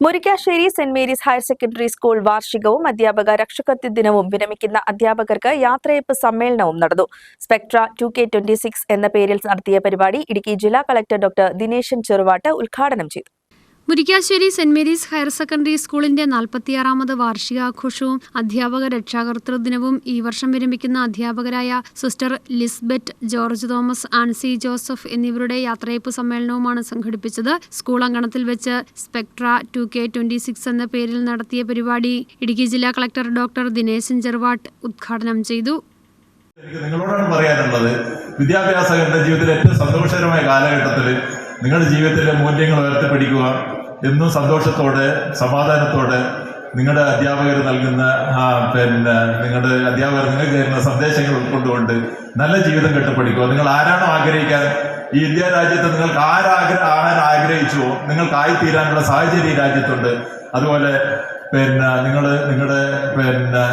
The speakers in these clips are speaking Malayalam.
Murickassery saint Mary's higher secondary school വാർഷികവും അധ്യാപക രക്ഷാകർതൃ ദിനവും വിരമിക്കുന്ന അധ്യാപകർക്ക് യാത്രയയപ്പ് സമ്മേളനവും നടന്നു. സ്പെക്ട്ര 2K26 എന്ന പേരിൽ നടത്തിയ പരിപാടി ഇടുക്കി ജില്ലാ കളക്ടർ ഡോക്ടർ ദിനേശൻ ചെറുവാട്ട് ഉദ്ഘാടനം ചെയ്തു. Murikkassery saint Mary's higher secondary സ്കൂളിന്റെ 46ാമത് വാർഷികാഘോഷവും അധ്യാപക രക്ഷാകർതൃ ദിനവും ഈ വർഷം വിരമിക്കുന്ന അധ്യാപകരായ സിസ്റ്റർ ലിസ്ബeth ജോർജ് തോമസ്, ആൻസി ജോസഫ് എന്നിവരുടെ യാത്രയയപ്പ് സമ്മേളനവുമാണ് സംഘടിപ്പിച്ചത്. സ്കൂൾ അങ്കണത്തിൽ വെച്ച് സ്പെക്ട്ര 2K26 എന്ന പേരിൽ നടത്തിയ പരിപാടി ഇടുക്കി ജില്ലാ കളക്ടർ ഡോക്ടർ ദിനേശൻ ചെറുവാട്ട് ഉദ്ഘാടനം ചെയ്തു. നിങ്ങളോടാണ് പറയാനുള്ളത്, വിദ്യാഭ്യാസത്തിന്റെ ജീവിതത്തിലെ ഏറ്റവും സന്തോഷകരമായ കാലഘട്ടത്തിൽ നിങ്ങളുടെ ജീവിതത്തിലെ മൂല്യങ്ങൾ ഉയർത്തിപ്പിടിക്കുക. എന്നും സന്തോഷത്തോടെ സമാധാനത്തോടെ നിങ്ങളുടെ അധ്യാപകർ നൽകുന്ന നിങ്ങളുടെ അധ്യാപകർ നിങ്ങൾക്ക് തരുന്ന സന്ദേശങ്ങൾ ഉൾക്കൊണ്ടുകൊണ്ട് നല്ല ജീവിതം കെട്ടിപ്പടിക്കുക. നിങ്ങൾ ആരാണോ ആഗ്രഹിക്കാൻ ഈ ഇന്ത്യ രാജ്യത്ത് നിങ്ങൾക്ക് ആരാൻ ആഗ്രഹിച്ചുവോ നിങ്ങൾക്കായിത്തീരാനുള്ള സാഹചര്യം ഈ രാജ്യത്തുണ്ട്. അതുപോലെ നിങ്ങളുടെ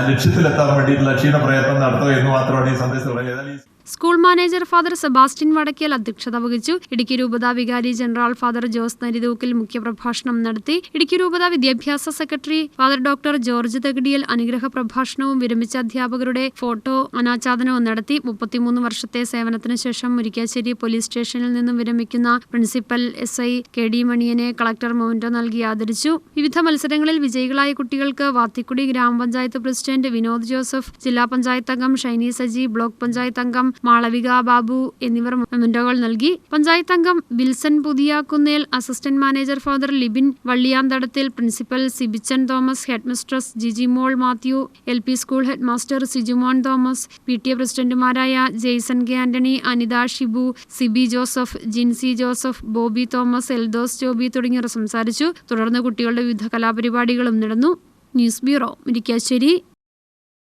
ലക്ഷ്യത്തിലെത്താൻ വേണ്ടിയിട്ടുള്ള ക്ഷീണ പ്രയത്നം നടത്തുക എന്ന് മാത്രമാണ് ഈ സന്ദേശം പറയുന്നത്. School manager father Sebastian Vadakkel അധ്യക്ഷത വഹിച്ചു. ഇടുക്കി രൂപത വികാരി ജനറൽ ഫാദർ ജോസ് നരിതൂക്കിൽ മുഖ്യപ്രഭാഷണം നടത്തി. ഇടുക്കി രൂപത വിദ്യാഭ്യാസ secretary father doctor George Thakadiyel അനുഗ്രഹ പ്രഭാഷണവും വിരമിച്ച അധ്യാപകരുടെ ഫോട്ടോ അനാച്ഛാദനവും നടത്തി. 33 വർഷത്തെ സേവനത്തിന് ശേഷം മുരിക്കാശ്ശേരി പോലീസ് സ്റ്റേഷനിൽ നിന്നും വിരമിക്കുന്ന പ്രിൻസിപ്പൽ SI KD മണിയനെ കളക്ടർ മൊമെന്റോ നൽകി ആദരിച്ചു. വിവിധ മത്സരങ്ങളിൽ വിജയികളായ കുട്ടികൾക്ക് വാത്തിക്കുടി ഗ്രാമപഞ്ചായത്ത് പ്രസിഡന്റ് വിനോദ് ജോസഫ്, ജില്ലാ പഞ്ചായത്ത് അംഗം ഷൈനി സജി, ബ്ലോക്ക് പഞ്ചായത്ത് അംഗം മാളവിക ബാബു എന്നിവർ മൊമെന്റോകൾ നൽകി. പഞ്ചായത്ത് അംഗം Wilson Puthiyakunnel, assistant manager father Libin Valliyanthadathil, principal Sibichan Thomas, headmistress Jijimol Mathew, LP school headmaster Sijumon Thomas, PTA പ്രസിഡന്റുമാരായ ജെയ്സൺ കെ ആന്റണി, അനിത ഷിബു, സിബി ജോസഫ്, ജിൻസി ജോസഫ്, ബോബി തോമസ്, എൽദോസ് ജോബി തുടങ്ങിയവർ സംസാരിച്ചു. തുടർന്ന് കുട്ടികളുടെ വിവിധ കലാപരിപാടികളും നടന്നു. News bureau, Murickassery.